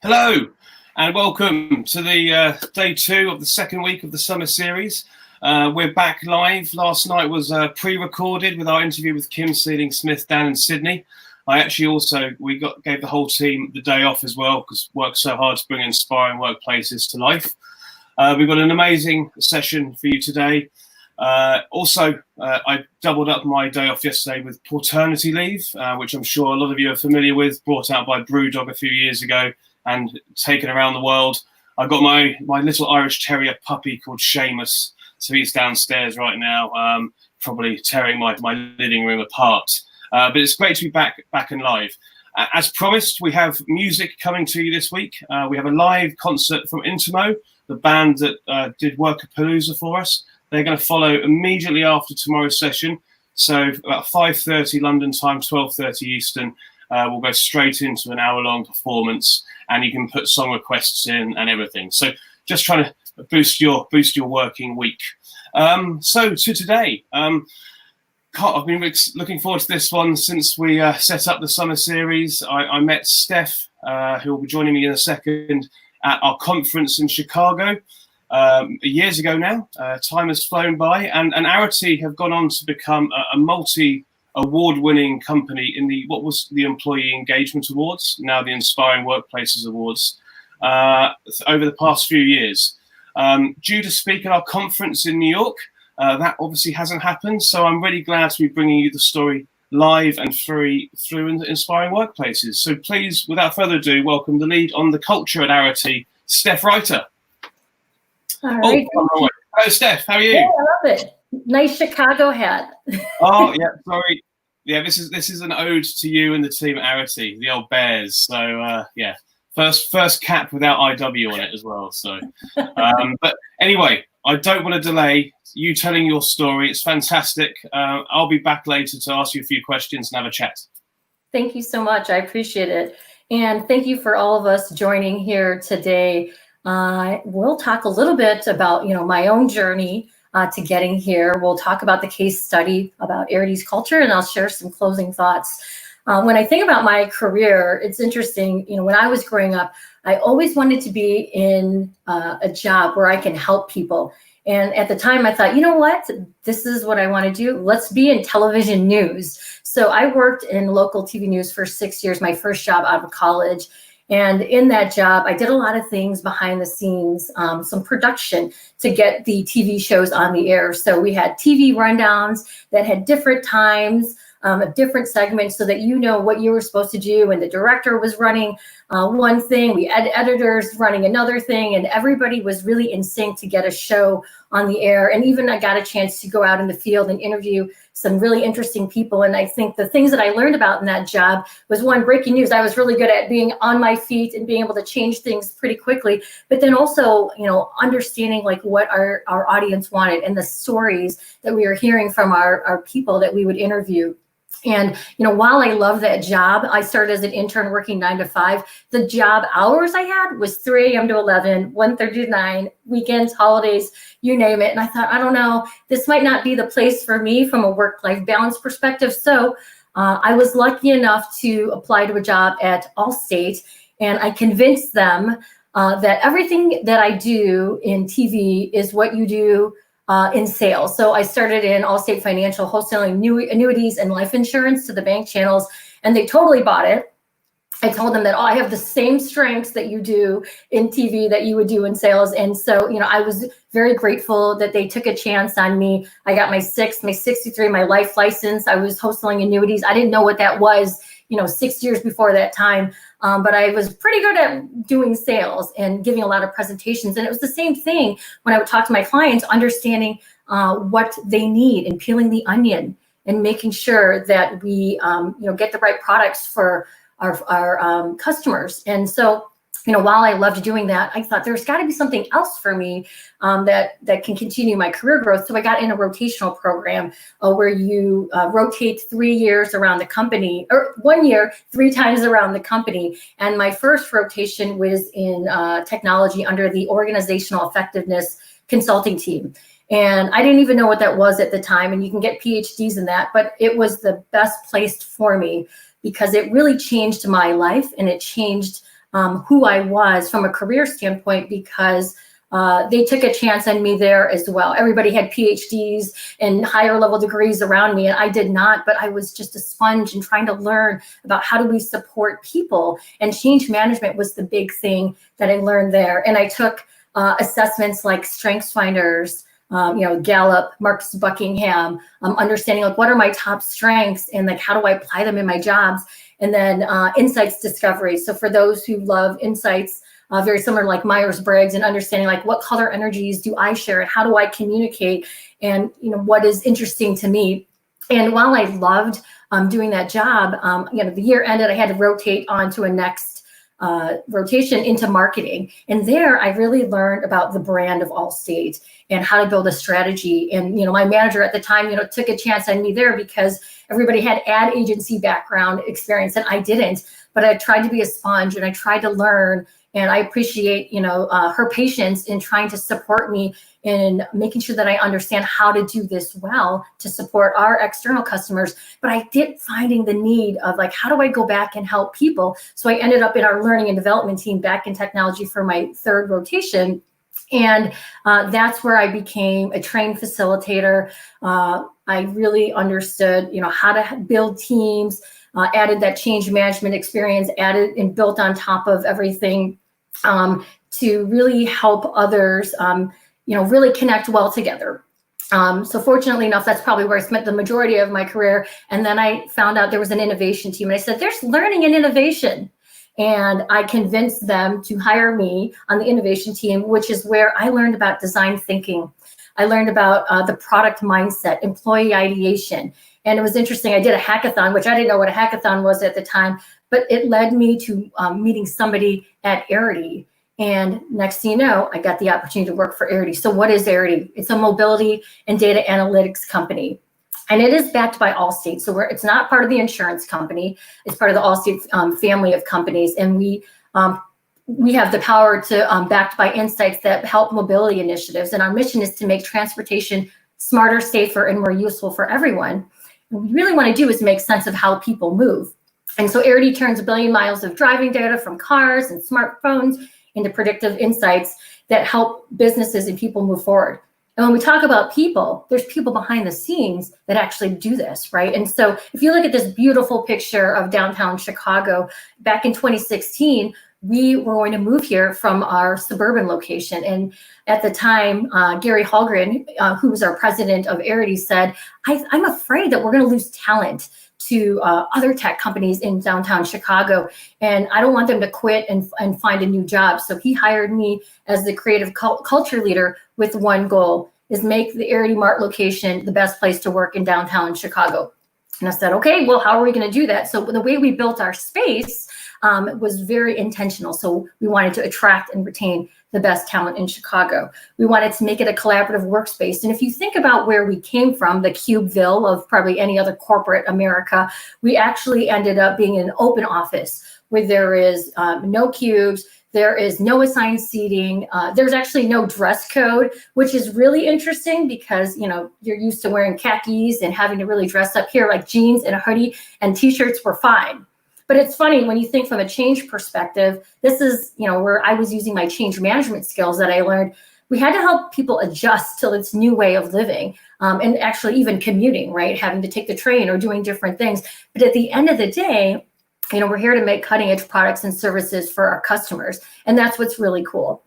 Hello and welcome to the day 2 of the second week of the summer series. We're back live. Last night was pre-recorded with our interview with Kim Sealing-Smith down in Sydney. We gave the whole team the day off as well because worked so hard to bring inspiring workplaces to life. We've got an amazing session for you today. I doubled up my day off yesterday with paternity leave, which I'm sure a lot of you are familiar with, brought out by Brewdog a few years ago and taken around the world. I've got my little Irish Terrier puppy called Seamus, so he's downstairs right now, probably tearing my living room apart. But it's great to be back and live. As promised, we have music coming to you this week. We have a live concert from Intimo, the band that did Workapalooza for us. They're going to follow immediately after tomorrow's session. So about 5:30 London time, 12:30 Eastern, we'll go straight into an hour-long performance, and you can put song requests in and everything. So just trying to boost your working week. So to today, I've been looking forward to this one since we set up the summer series. I met Steph, who will be joining me in a second, at our conference in Chicago years ago now. Time has flown by, and Aery have gone on to become a multi-award-winning company in what was the Employee Engagement Awards, now the Inspiring Workplaces Awards, over the past few years. Due to speak at our conference in New York, that obviously hasn't happened, so I'm really glad to be bringing you the story live and free through Inspiring Workplaces. So please, without further ado, welcome the lead on the culture at Aery, Steph Ryter. All right. Oh, hello, Steph. How are you? Yeah, I love it. Nice Chicago hat. Oh, yeah. Sorry. Yeah, this is an ode to you and the team at Aery, the old Bears. So yeah, first cap without IW on it as well. So, but anyway, I don't want to delay you telling your story. It's fantastic. I'll be back later to ask you a few questions and have a chat. Thank you so much. I appreciate it. And thank you for all of us joining here today. We'll talk a little bit about, my own journey to getting here. We'll talk about the case study about Aery's culture, and I'll share some closing thoughts. When I think about my career, it's interesting. When I was growing up, I always wanted to be in a job where I can help people. And at the time I thought, you know what, this is what I want to do. Let's be in television news. So I worked in local TV news for 6 years, my first job out of college. And in that job, I did a lot of things behind the scenes, some production to get the TV shows on the air. So we had TV rundowns that had different times, different segments, so that you know what you were supposed to do. And the director was running one thing, we had editors running another thing, and everybody was really in sync to get a show on the air. And even I got a chance to go out in the field and interview some really interesting people. And I think the things that I learned about in that job was, one, breaking news. I was really good at being on my feet and being able to change things pretty quickly. But then also, understanding like what our audience wanted and the stories that we were hearing from our people that we would interview. And, while I love that job, I started as an intern working 9 to 5. The job hours I had was 3 a.m. to 11, 1:30 to 9, weekends, holidays, you name it. And I thought, I don't know, this might not be the place for me from a work-life balance perspective. So I was lucky enough to apply to a job at Allstate, and I convinced them that everything that I do in TV is what you do in sales. So I started in Allstate Financial, wholesaling annuities and life insurance to the bank channels, and they totally bought it. I told them that, I have the same strengths that you do in TV that you would do in sales. And so, I was very grateful that they took a chance on me. I got my 63, my life license. I was wholesaling annuities. I didn't know what that was, 6 years before that time. But I was pretty good at doing sales and giving a lot of presentations. And it was the same thing when I would talk to my clients, understanding what they need and peeling the onion and making sure that we, get the right products for our customers. And so, while I loved doing that, I thought there's got to be something else for me that can continue my career growth. So I got in a rotational program where you rotate 3 years around the company, or 1 year, 3 times around the company. And my first rotation was in technology under the organizational effectiveness consulting team. And I didn't even know what that was at the time. And you can get PhDs in that, but it was the best place for me because it really changed my life, and it changed who I was from a career standpoint, because they took a chance on me there as well. Everybody had PhDs and higher level degrees around me, and I did not, but I was just a sponge and trying to learn about how do we support people, and change management was the big thing that I learned there. And I took assessments like StrengthsFinders, Gallup, Marcus Buckingham, understanding like what are my top strengths and like how do I apply them in my jobs, and then insights discovery. So for those who love insights, very similar like Myers-Briggs, and understanding like what color energies do I share and how do I communicate, and what is interesting to me. And while I loved doing that job, the year ended, I had to rotate onto a next rotation into marketing. And there I really learned about the brand of Allstate and how to build a strategy. And, my manager at the time, took a chance on me there because everybody had ad agency background experience and I didn't, but I tried to be a sponge and I tried to learn. And I appreciate, her patience in trying to support me in making sure that I understand how to do this well to support our external customers. But I did finding the need of like, how do I go back and help people? So I ended up in our learning and development team back in technology for my third rotation. And that's where I became a trained facilitator. I really understood, how to build teams, added that change management experience, added and built on top of everything to really help others, really connect well together. So fortunately enough, that's probably where I spent the majority of my career. And then I found out there was an innovation team, and I said, there's learning and innovation. And I convinced them to hire me on the innovation team, which is where I learned about design thinking. I learned about the product mindset, employee ideation. And it was interesting. I did a hackathon, which I didn't know what a hackathon was at the time, but it led me to meeting somebody at Aery. And next thing you know, I got the opportunity to work for Aery. So what is Aery? It's a mobility and data analytics company. And it is backed by Allstate. So it's not part of the insurance company. It's part of the Allstate family of companies. And we have the power to backed by insights that help mobility initiatives. And our mission is to make transportation smarter, safer, and more useful for everyone. What we really want to do is make sense of how people move. And so Aery turns 1 billion miles of driving data from cars and smartphones into predictive insights that help businesses and people move forward. And when we talk about people, there's people behind the scenes that actually do this, right? And so if you look at this beautiful picture of downtown Chicago, back in 2016, we were going to move here from our suburban location. And at the time, Gary Hallgren, who was our president of Aery, said, I'm afraid that we're going to lose talent to other tech companies in downtown Chicago. And I don't want them to quit and find a new job. So he hired me as the creative culture leader with one goal, is make the Aery Mart location the best place to work in downtown Chicago. And I said, okay, well, how are we going to do that? So the way we built our space was very intentional. So we wanted to attract and retain the best talent in Chicago. We wanted to make it a collaborative workspace. And if you think about where we came from, the Cubeville of probably any other corporate America, we actually ended up being an open office where there is no cubes, there is no assigned seating. There's actually no dress code, which is really interesting because, you're used to wearing khakis and having to really dress up. Here, like jeans and a hoodie and t-shirts were fine. But it's funny when you think from a change perspective, this is, where I was using my change management skills that I learned. We had to help people adjust to this new way of living and actually even commuting, right? Having to take the train or doing different things. But at the end of the day, we're here to make cutting edge products and services for our customers. And that's what's really cool.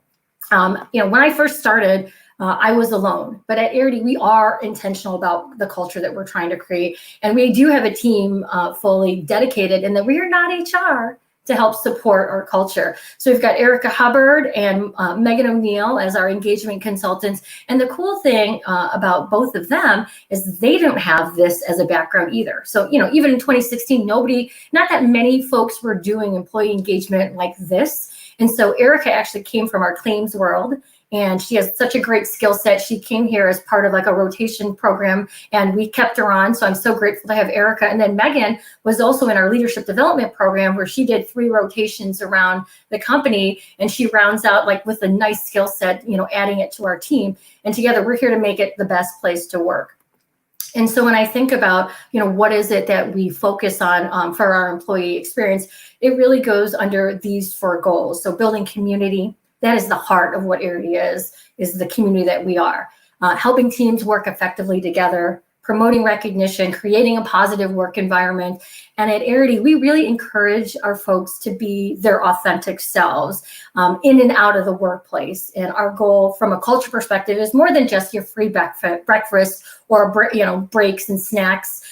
When I first started, I was alone, but at Aery, we are intentional about the culture that we're trying to create. And we do have a team fully dedicated, and that we are not HR to help support our culture. So we've got Erica Hubbard and Megan O'Neill as our engagement consultants. And the cool thing about both of them is they don't have this as a background either. So, even in 2016, not that many folks were doing employee engagement like this. And so Erica actually came from our claims world, and she has such a great skill set. She came here as part of like a rotation program, and we kept her on. So I'm so grateful to have Erica. And then Megan was also in our leadership development program, where she did 3 rotations around the company, and she rounds out like with a nice skill set, adding it to our team. And together we're here to make it the best place to work. And so when I think about, what is it that we focus on for our employee experience, it really goes under these 4 goals. So building community, that is the heart of what Aery is the community that we are. Helping teams work effectively together, promoting recognition, creating a positive work environment. And at Aery, we really encourage our folks to be their authentic selves in and out of the workplace. And our goal from a culture perspective is more than just your free breakfast or breaks and snacks.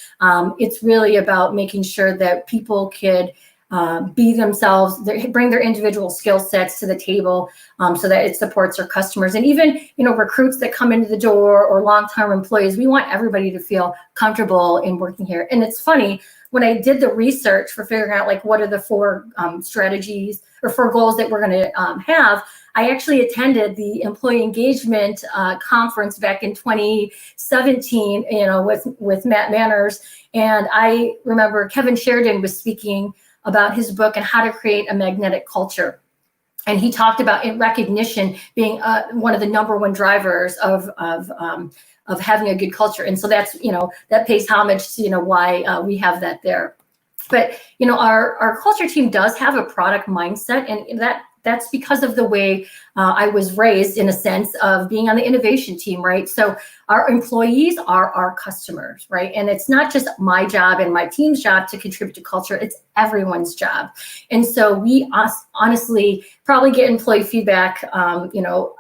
It's really about making sure that people could be themselves, bring their individual skill sets to the table so that it supports our customers. And even, recruits that come into the door or long-term employees, we want everybody to feel comfortable in working here. And it's funny, when I did the research for figuring out like what are the 4 strategies or 4 goals that we're going to have, I actually attended the employee engagement conference back in 2017, with Matt Manners. And I remember Kevin Sheridan was speaking about his book and how to create a magnetic culture. And he talked about recognition being one of the #1 drivers of having a good culture. And so that's, that pays homage to, why we have that there. But, our culture team does have a product mindset, and that's because of the way I was raised, in a sense of being on the innovation team, right? So our employees are our customers, right? And it's not just my job and my team's job to contribute to culture, it's everyone's job. And so we honestly probably get employee feedback,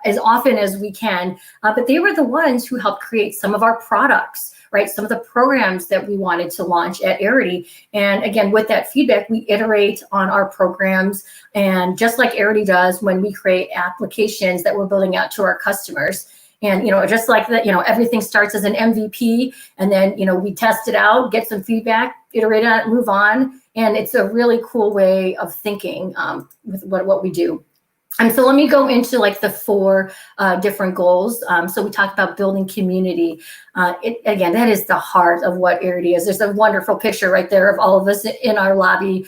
as often as we can, but they were the ones who helped create some of our products, right? Some of the programs that we wanted to launch at Aery. And again, with that feedback, we iterate on our programs. And just like Aery does when we create applications that we're building out to our customers. And, just like that, everything starts as an MVP, and then, we test it out, get some feedback, iterate on it, move on. And it's a really cool way of thinking with what we do. And so let me go into like the 4 different goals. So we talked about building community. Again, that is the heart of what Aery is. There's a wonderful picture right there of all of us in our lobby,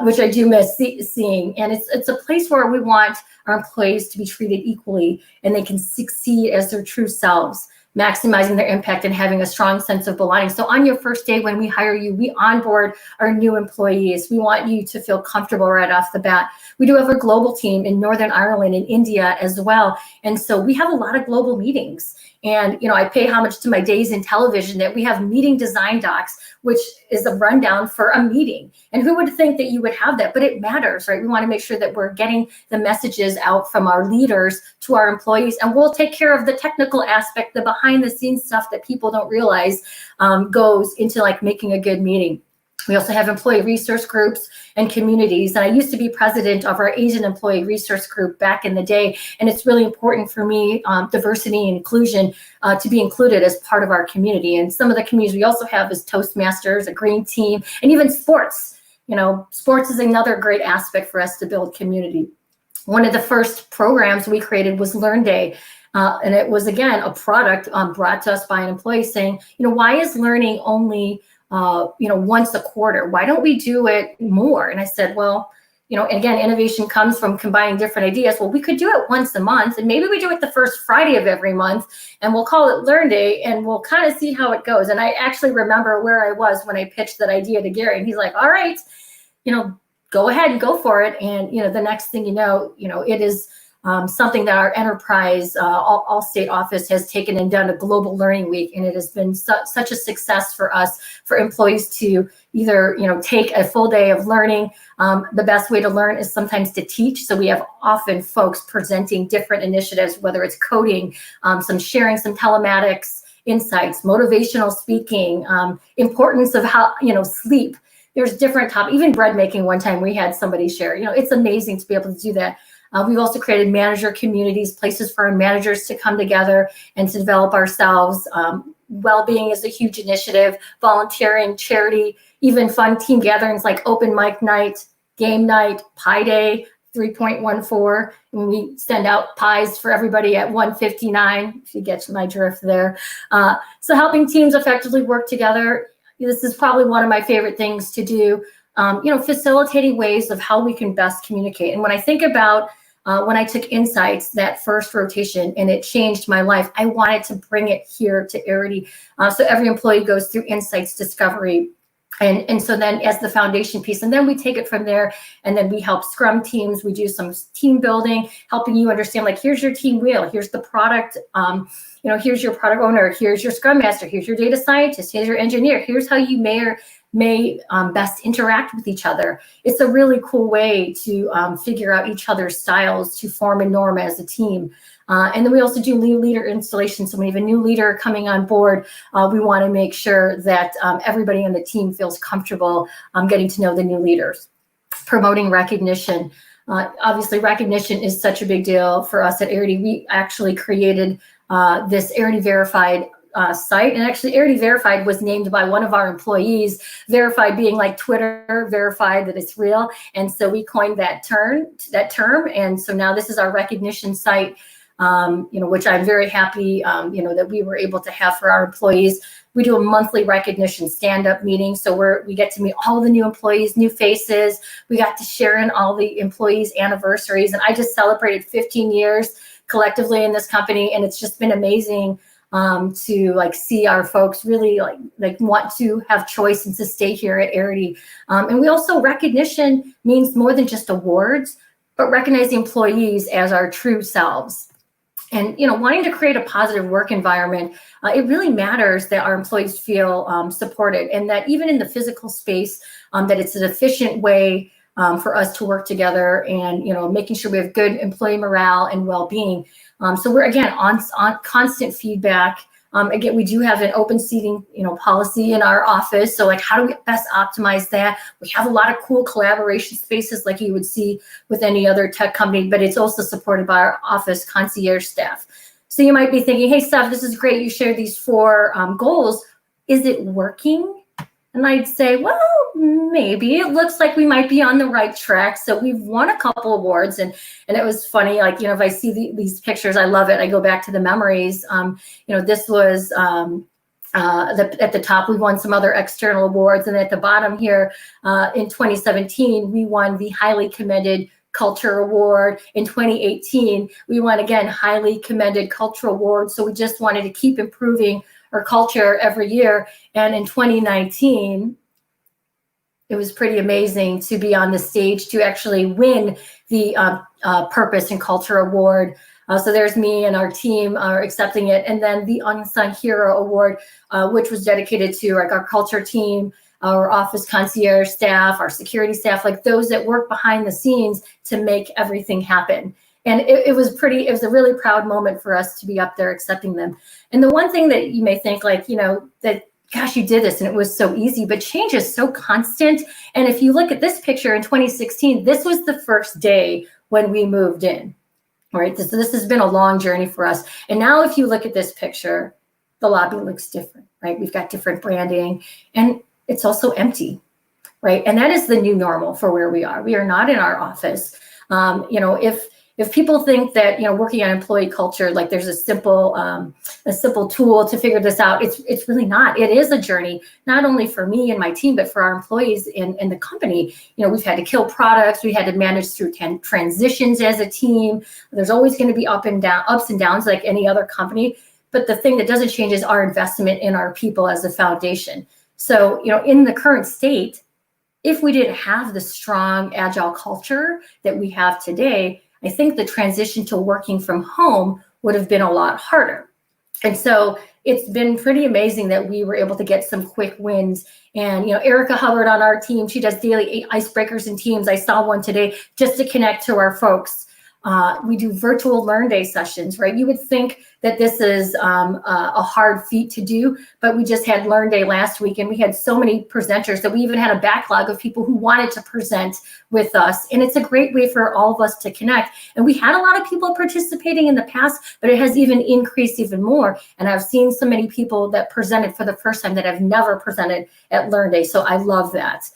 which I do miss seeing. And it's a place where we want our employees to be treated equally and they can succeed as their true selves, maximizing their impact and having a strong sense of belonging. So on your first day when we hire you, we onboard our new employees. We want you to feel comfortable right off the bat. We do have a global team in Northern Ireland and India as well. And so we have a lot of global meetings. And, I pay homage to my days in television that we have meeting design docs, which is a rundown for a meeting. And who would think that you would have that? But it matters, right? We want to make sure that we're getting the messages out from our leaders to our employees. And we'll take care of the technical aspect, the behind the scenes stuff that people don't realize goes into like making a good meeting. We also have employee resource groups and communities. And I used to be president of our Asian employee resource group back in the day. And it's really important for me, diversity and inclusion, to be included as part of our community. And some of the communities we also have is Toastmasters, a green team, and even sports. Sports is another great aspect for us to build community. One of the first programs we created was Learn Day. And it was, again, a product brought to us by an employee saying, why is learning only once a quarter? Why don't we do it more? And I said, well, and again, innovation comes from combining different ideas. Well, we could do it once a month, and maybe we do it the first Friday of every month, and we'll call it Learn Day, and we'll kind of see how it goes. And I actually remember where I was when I pitched that idea to Gary, and he's like, all right, go ahead and go for it. And, the next thing it is something that our enterprise all state office has taken and done a global learning week. And it has been such a success for us, for employees to either, take a full day of learning. The best way to learn is sometimes to teach. So we have often folks presenting different initiatives, whether it's coding, some sharing, some telematics insights, motivational speaking, importance of how, sleep. There's different topics, even bread making. One time we had somebody share, it's amazing to be able to do that. We've also created manager communities, places for our managers to come together and to develop ourselves. Well-being is a huge initiative, volunteering, charity, even fun team gatherings like open mic night, game night, pie day, 3.14. And we send out pies for everybody at 1:59, if you get my drift there. So helping teams effectively work together. This is probably one of my favorite things to do, facilitating ways of how we can best communicate. And when I think about when I took Insights, that first rotation, and it changed my life, I wanted to bring it here to Aery. So every employee goes through Insights discovery. And so then as the foundation piece, and then we take it from there, and then we help Scrum teams. We do some team building, helping you understand, like, here's your team wheel, here's the product, here's your product owner, here's your Scrum master, here's your data scientist, here's your engineer, here's how you may best interact with each other. It's a really cool way to figure out each other's styles, to form a norm as a team. And then we also do new leader installation. So when we have a new leader coming on board, we want to make sure that everybody on the team feels comfortable getting to know the new leaders. Promoting recognition. Obviously, recognition is such a big deal for us at Aery. We actually created this Aery Verified site, and actually Aery Verified was named by one of our employees, verified being like Twitter, verified that it's real. And so we coined that term. And so now this is our recognition site, which I'm very happy, that we were able to have for our employees. We do a monthly recognition stand-up meeting. So we get to meet all the new employees, new faces. We got to share in all the employees' anniversaries. And I just celebrated 15 years collectively in this company. And it's just been amazing to see our folks really like want to have choice and to stay here at Aery. And we also, recognition means more than just awards, but recognizing employees as our true selves. And, wanting to create a positive work environment, it really matters that our employees feel supported, and that even in the physical space, that it's an efficient way for us to work together, and, making sure we have good employee morale and well-being. So we're, again, on constant feedback. Again, we do have an open seating, policy in our office. So how do we best optimize that? We have a lot of cool collaboration spaces like you would see with any other tech company, but it's also supported by our office concierge staff. So you might be thinking, hey, Steph, this is great. You shared these 4 goals. Is it working? And I'd say, well, maybe. It looks like we might be on the right track. So we've won a couple awards, and it was funny. If I see these pictures, I love it. I go back to the memories. This was at the top. We won some other external awards, and at the bottom here, in 2017, we won the Highly Commended Culture Award. In 2018, we won, again, Highly Commended Culture Award. So we just wanted to keep improving our culture every year. And in 2019, it was pretty amazing to be on the stage to actually win the Purpose and Culture Award. So there's me and our team are accepting it. And then the Unsung Hero Award, which was dedicated to our culture team, our office concierge staff, our security staff, those that work behind the scenes to make everything happen. And it was a really proud moment for us to be up there accepting them. And the one thing that you may think that, gosh, you did this and it was so easy, but change is so constant. And if you look at this picture in 2016, this was the first day when we moved in, right? This has been a long journey for us. And now if you look at this picture, the lobby looks different, right? We've got different branding, and it's also empty, right? And that is the new normal for where we are. We are not in our office. If people think that working on employee culture, there's a simple tool to figure this out, it's really not. It is a journey, not only for me and my team, but for our employees in the company. We've had to kill products, we had to manage through transitions as a team. There's always going to be ups and downs like any other company. But the thing that doesn't change is our investment in our people as a foundation. So in the current state, if we didn't have the strong agile culture that we have today, I think the transition to working from home would have been a lot harder. And so it's been pretty amazing that we were able to get some quick wins. And, Erica Hubbard on our team, she does daily icebreakers in teams. I saw one today just to connect to our folks. We do virtual Learn Day sessions, right? You would think that this is a hard feat to do, but we just had Learn Day last week, and we had so many presenters that we even had a backlog of people who wanted to present with us. And it's a great way for all of us to connect. And we had a lot of people participating in the past, but it has even increased even more. And I've seen so many people that presented for the first time that have never presented at Learn Day. So I love that.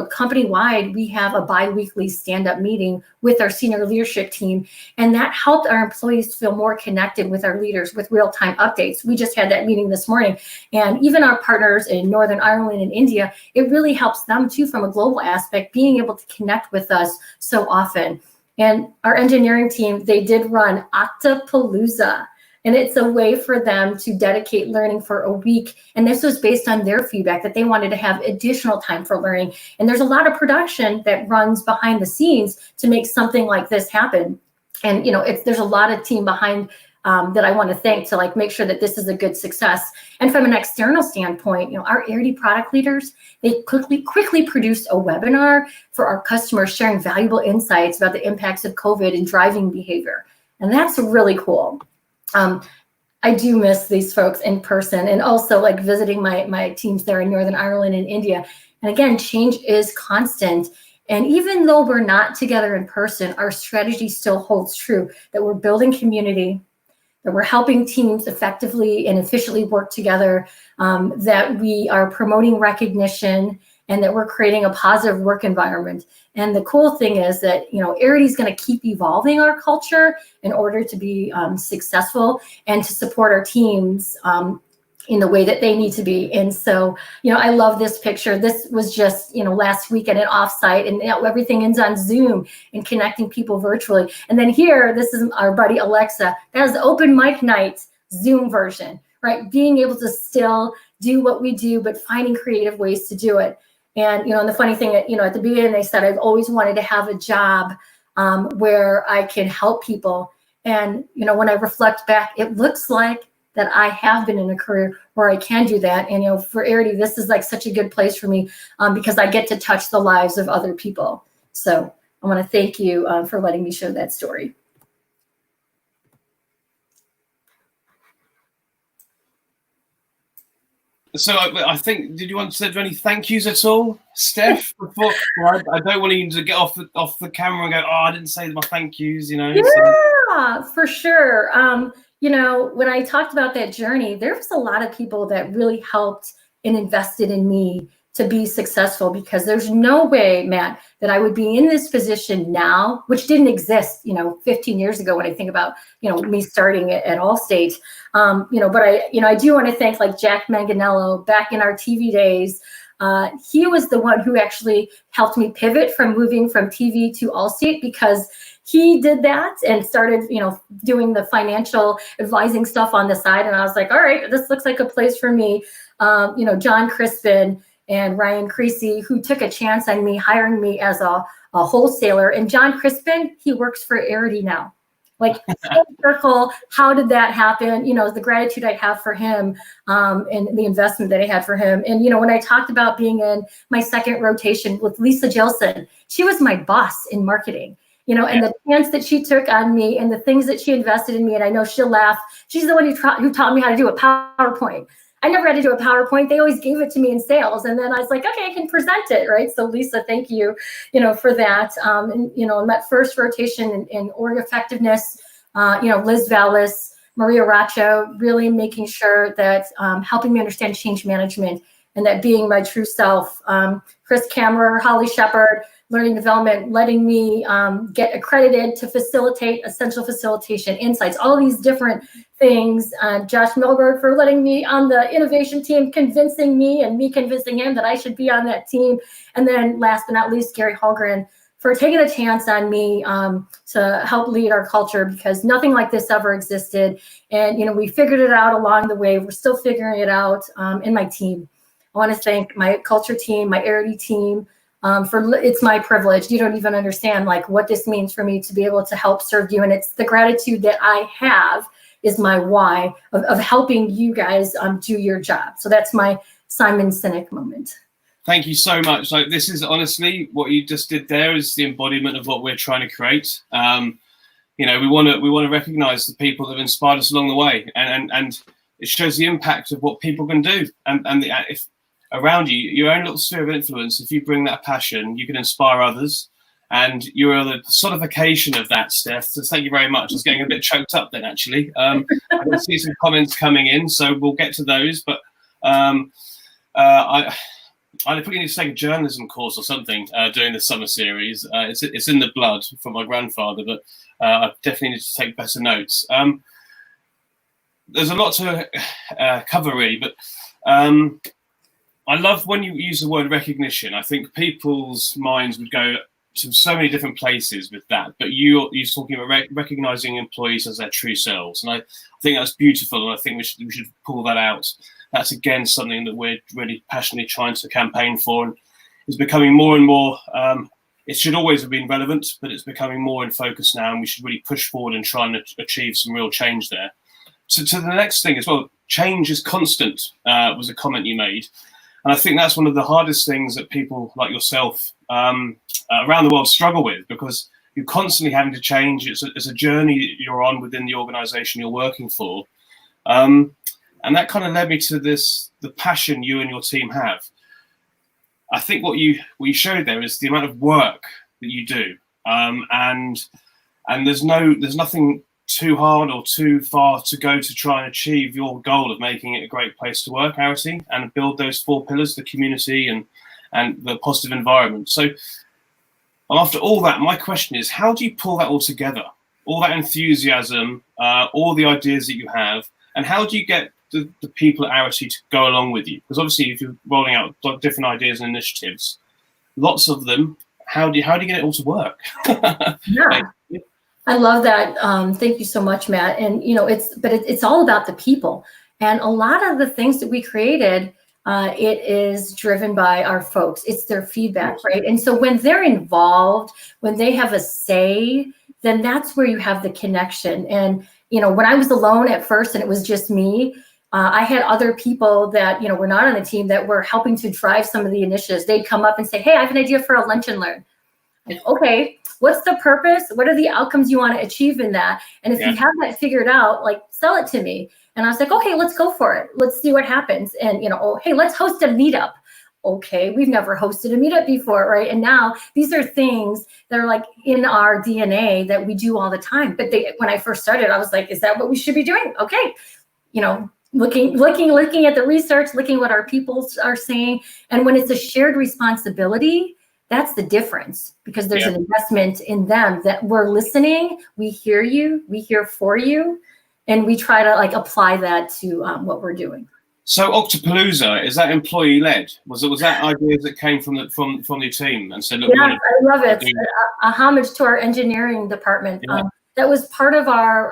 Company-wide, we have a bi-weekly stand-up meeting with our senior leadership team, and that helped our employees feel more connected with our leaders with real-time updates. We just had that meeting this morning, and even our partners in Northern Ireland and India, it really helps them too from a global aspect, being able to connect with us so often. And our engineering team, they did run Octapalooza. And it's a way for them to dedicate learning for a week. And this was based on their feedback that they wanted to have additional time for learning. And there's a lot of production that runs behind the scenes to make something like this happen. And, you know, there's a lot of team behind that I want to thank to like make sure that this is a good success. And from an external standpoint, you know, our Aery product leaders, they quickly produced a webinar for our customers sharing valuable insights about the impacts of COVID and driving behavior. And that's really cool. I do miss these folks in person, and also like visiting my teams there in Northern Ireland and India. And again, change is constant. And even though we're not together in person, our strategy still holds true, that we're building community, that we're helping teams effectively and efficiently work together, that we are promoting recognition, and that we're creating a positive work environment. And the cool thing is that, you know, Aery is going to keep evolving our culture in order to be successful and to support our teams in the way that they need to be. And so, you know, I love this picture. This was just, you know, last week at an offsite, and you know, everything ends on Zoom and connecting people virtually. And then here, this is our buddy Alexa. That is the open mic night Zoom version, right? Being able to still do what we do, but finding creative ways to do it. And, you know, and the funny thing, you know, at the beginning, they said, I've always wanted to have a job where I can help people. And, you know, when I reflect back, it looks like that I have been in a career where I can do that. And, you know, for Aery, this is like such a good place for me because I get to touch the lives of other people. So I want to thank you for letting me share that story. So I think, did you want to say any thank yous at all, Steph? Before I don't want you to get off the camera and go, oh, I didn't say my thank yous, you know. Yeah, so. For sure. You know, when I talked about that journey, there was a lot of people that really helped and invested in me to be successful, because there's no way, Matt, that I would be in this position now, which didn't exist, you know, 15 years ago when I think about, you know, me starting at Allstate. You know, but I do want to thank like Jack Manganello back in our TV days. He was the one who actually helped me pivot from moving from TV to Allstate, because he did that and started, you know, doing the financial advising stuff on the side. And I was like, all right, this looks like a place for me. You know, John Crispin and Ryan Creasy, who took a chance on me, hiring me as a wholesaler. And John Crispin, he works for Aery now. Like, full circle, how did that happen? You know, the gratitude I have for him and the investment that I had for him. And, you know, when I talked about being in my second rotation with Lisa Jilson, she was my boss in marketing. You know, and the chance that she took on me and the things that she invested in me, and I know she'll laugh. She's the one who taught me how to do a PowerPoint. I never had to do a PowerPoint. They always gave it to me in sales. And then I was like, okay, I can present it, right? So Lisa, thank you, you know, for that. And, you know, in that first rotation in org effectiveness, you know, Liz Vallis, Maria Racho, really making sure that helping me understand change management and that being my true self. Chris Kammerer, Holly Shepard, learning development, letting me get accredited to facilitate essential facilitation insights, all these different things. Josh Milberg for letting me on the innovation team, convincing me and me convincing him that I should be on that team. And then last but not least, Gary Holgren for taking a chance on me to help lead our culture, because nothing like this ever existed. And, you know, we figured it out along the way. We're still figuring it out in my team. I want to thank my culture team, my Aery team, it's my privilege. You don't even understand like what this means for me to be able to help serve you. And it's the gratitude that I have is my why of helping you guys do your job. So that's my Simon Sinek moment. Thank you so much. Like, this is honestly what you just did there is the embodiment of what we're trying to create. You know, we want to recognize the people that have inspired us along the way, and it shows the impact of what people can do. And if around you, your own little sphere of influence, if you bring that passion, you can inspire others. And you're the personification of that, Steph. So thank you very much. I was getting a bit choked up then, actually. I can see some comments coming in, so we'll get to those. But I probably need to take a journalism course or something during the summer series. It's in the blood from my grandfather, but I definitely need to take better notes. There's a lot to cover, really, but I love when you use the word recognition. I think people's minds would go to so many different places with that, but you're talking about recognizing employees as their true selves, and I think that's beautiful, and I think we should pull that out. That's again something that we're really passionately trying to campaign for, and is becoming more and more. It should always have been relevant, but it's becoming more in focus now, and we should really push forward and try and achieve some real change there. To the next thing as well, change is constant, was a comment you made. And I think that's one of the hardest things that people like yourself around the world struggle with, because you're constantly having to change. It's a journey that you're on within the organization you're working for. And that kind of led me to the passion you and your team have. I think what you showed there is the amount of work that you do. And there's nothing too hard or too far to go to try and achieve your goal of making it a great place to work, Aery, and build those 4 pillars: the community and the positive environment. So after all that, my question is, how do you pull that all together? All that enthusiasm, all the ideas that you have, and how do you get the people at Aery to go along with you? Because obviously if you're rolling out different ideas and initiatives, lots of them, how do you get it all to work? Yeah. I love that. Thank you so much, Matt. And it's all about the people. And a lot of the things that we created, it is driven by our folks. It's their feedback, right? And so when they're involved, when they have a say, then that's where you have the connection. And when I was alone at first and it was just me, I had other people that were not on the team that were helping to drive some of the initiatives. They'd come up and say, "Hey, I have an idea for a lunch and learn." Like, okay, what's the purpose? What are the outcomes you want to achieve in that? And if you have that figured out, like, sell it to me. And I was like, okay, let's go for it. Let's see what happens. And, hey, let's host a meetup. Okay, we've never hosted a meetup before, right? And now these are things that are like in our DNA that we do all the time. But when I first started, I was like, is that what we should be doing? Okay, looking at the research, looking what our people are saying. And when it's a shared responsibility, that's the difference, because there's an investment in them that we're listening, we hear you, we hear for you, and we try to apply that to what we're doing. So Octopalooza, is that employee led? Was that ideas that came from the team and said, look, I love it. A homage to our engineering department. Yeah. That was part of our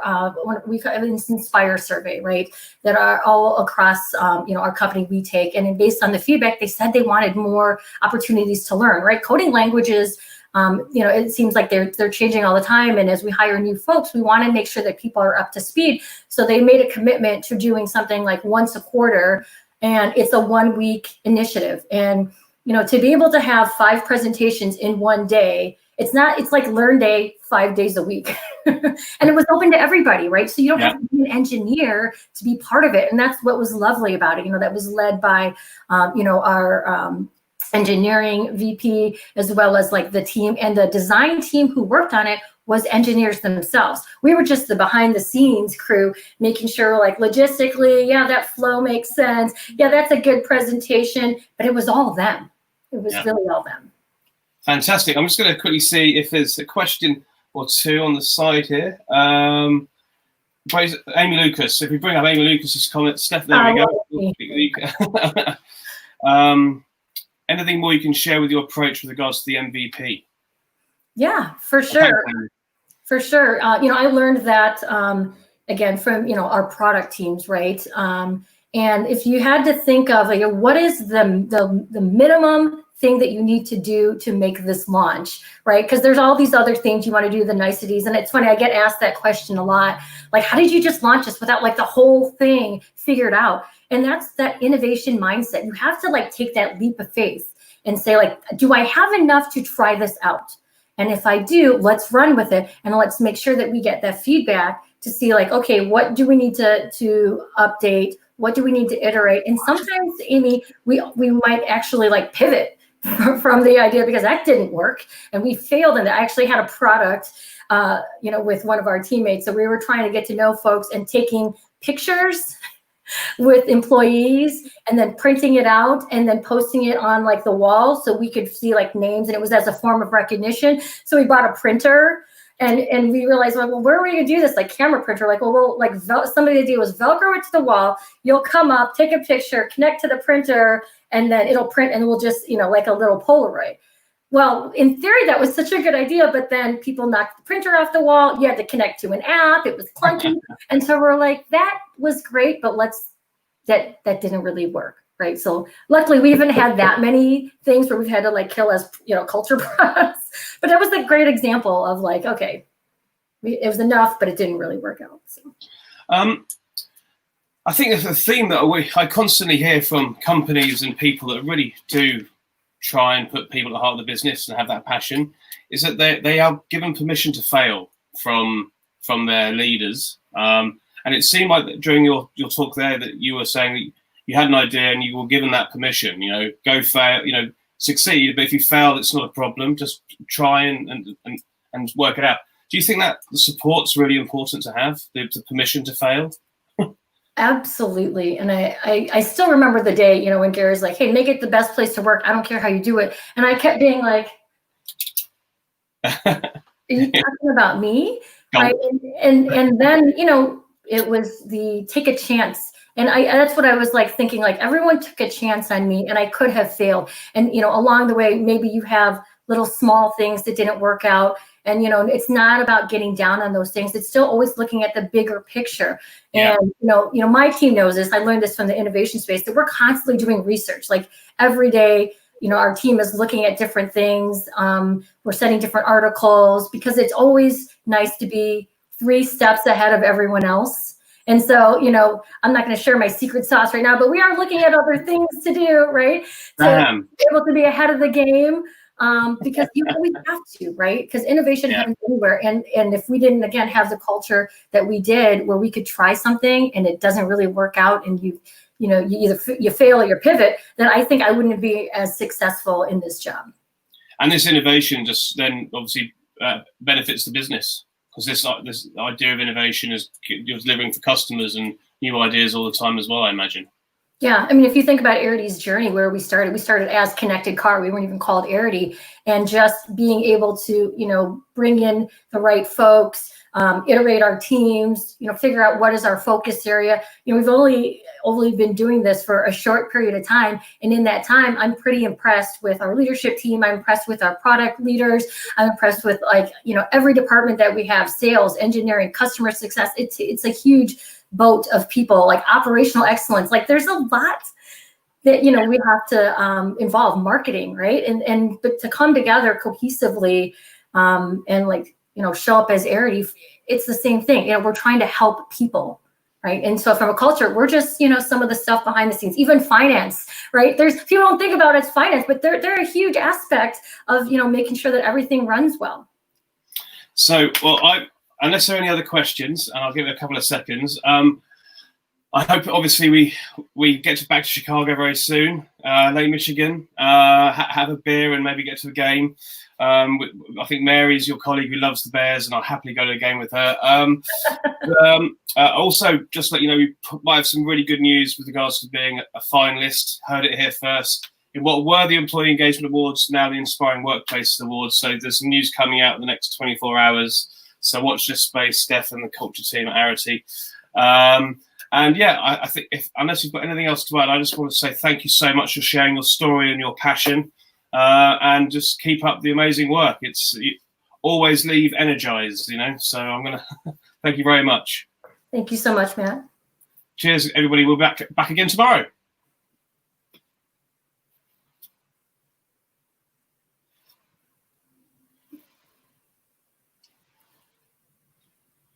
we call it an Inspire survey, right? That are all across our company we take, and based on the feedback, they said they wanted more opportunities to learn, right? Coding languages, it seems like they're changing all the time, and as we hire new folks, we want to make sure that people are up to speed. So they made a commitment to doing something like once a quarter, and it's a 1-week initiative. And to be able to have 5 presentations in one day, it's like Learn Day 5 days a week. And it was open to everybody, right? So you don't have to be an engineer to be part of it. And that's what was lovely about it. That was led by, our engineering VP, as well as the team, and the design team who worked on it was engineers themselves. We were just the behind the scenes crew, making sure logistically, that flow makes sense. Yeah, that's a good presentation, but it was all them. It was really all them. Fantastic. I'm just going to quickly see if there's a question or two on the side here. Amy Lucas. If we bring up Amy Lucas's comment, Steph, there we go. Anything more you can share with your approach with regards to the MVP? Yeah, for sure. For sure. I learned that, again, from, our product teams, right? And if you had to think of what is the minimum thing that you need to do to make this launch, right? Because there's all these other things you want to do, the niceties. And it's funny, I get asked that question a lot. How did you just launch this without the whole thing figured out? And that's that innovation mindset. You have to take that leap of faith and say, do I have enough to try this out? And if I do, let's run with it. And let's make sure that we get that feedback to see okay, what do we need to update? What do we need to iterate? And sometimes, Amy, we might actually pivot from the idea, because that didn't work and we failed. And I actually had a product, with one of our teammates. So we were trying to get to know folks and taking pictures with employees and then printing it out and then posting it on the wall so we could see names, and it was as a form of recognition. So we bought a printer. And we realized, well, where are we going to do this? Camera printer. Some of the idea was Velcro it to the wall. You'll come up, take a picture, connect to the printer, and then it'll print, and we'll just, like a little Polaroid. well, in theory, that was such a good idea, but then people knocked the printer off the wall. You had to connect to an app. It was clunky. And so we're like, that was great, but that didn't really work. Right. So luckily we haven't had that many things where we've had to like kill as, culture products. But that was a great example of like, okay, it was enough, but it didn't really work out. So. I think it's a theme that I constantly hear from companies and people that really do try and put people at the heart of the business and have that passion, is that they are given permission to fail from their leaders. And it seemed like that during your talk there that you were saying that you had an idea and you were given that permission, go fail, succeed. But if you fail, it's not a problem. Just try and work it out. Do you think that the support's really important to have, the permission to fail? Absolutely. And I still remember the day, when Gary's like, hey, make it the best place to work. I don't care how you do it. And I kept being like, are you talking about me? Right? And then, it was the take a chance. And that's what I was like thinking, like everyone took a chance on me and I could have failed. And, along the way, maybe you have little small things that didn't work out. And, it's not about getting down on those things. It's still always looking at the bigger picture. Yeah. And, my team knows this. I learned this from the innovation space, that we're constantly doing research. Like every day, our team is looking at different things. We're setting different articles because it's always nice to be 3 steps ahead of everyone else. And so, I'm not going to share my secret sauce right now, but we are looking at other things to do, right? So be able to be ahead of the game. Because you always have to, right? Because innovation happens anywhere. And if we didn't, again, have the culture that we did where we could try something and it doesn't really work out and you either you fail or you pivot, then I think I wouldn't be as successful in this job. And this innovation just then obviously benefits the business, because this idea of innovation is you're delivering for customers and new ideas all the time as well, I imagine. Yeah, I mean, if you think about Aery's journey, where we started as Connected Car. We weren't even called Aery, and just being able to, bring in the right folks, iterate our teams, figure out what is our focus area. We've only been doing this for a short period of time, and in that time, I'm pretty impressed with our leadership team. I'm impressed with our product leaders. I'm impressed with every department that we have: sales, engineering, customer success. It's a huge boat of people, like operational excellence. Like there's a lot that, we have to involve, marketing, right? But to come together cohesively and show up as Aery, it's the same thing. We're trying to help people, right? And so from a culture, we're just, some of the stuff behind the scenes, even finance, right? There's people don't think about it as finance, but they're a huge aspect of, making sure that everything runs well. So, unless there are any other questions, and I'll give it a couple of seconds. I hope, obviously, we get back to Chicago very soon, Lake Michigan, have a beer and maybe get to the game. I think Mary's your colleague who loves the Bears, and I'll happily go to the game with her. Also, just let you know, we might have some really good news with regards to being a finalist. Heard it here first. In what were the Employee Engagement Awards, now the Inspiring Workplaces Awards. So there's some news coming out in the next 24 hours. So watch this space, Steph and the culture team at Aery. And yeah, I think unless you've got anything else to add, I just want to say thank you so much for sharing your story and your passion, and just keep up the amazing work. You always leave energized, So I'm gonna thank you very much. Thank you so much, Matt. Cheers, everybody. We'll be back again tomorrow.